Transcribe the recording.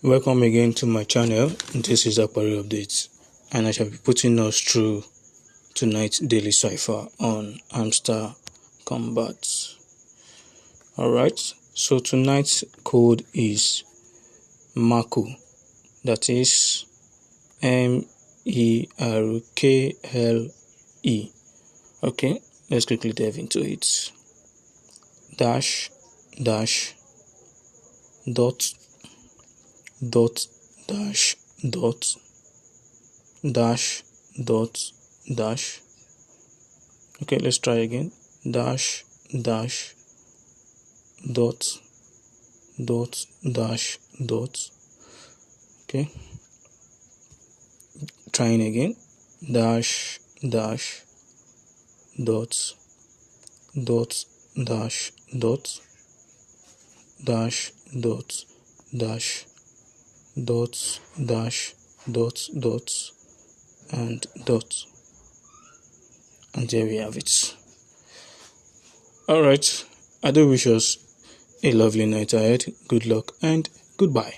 Welcome again to my channel. This is Apari Updates, and I shall be putting us through tonight's daily cipher on Hamster Kombat. Alright, so tonight's code is Markle, that is MERKLE. Okay, let's quickly dive into it. Dash dash dot dot dash dot dash dot dash. Okay, let's try again. Dash dash dot dot dash dot. Okay, trying again. Dash dash dot dot dash dot dash dot dash dot dash dot dot and dot, and there we have it. Alright, I do wish us a lovely night ahead. Good luck and goodbye.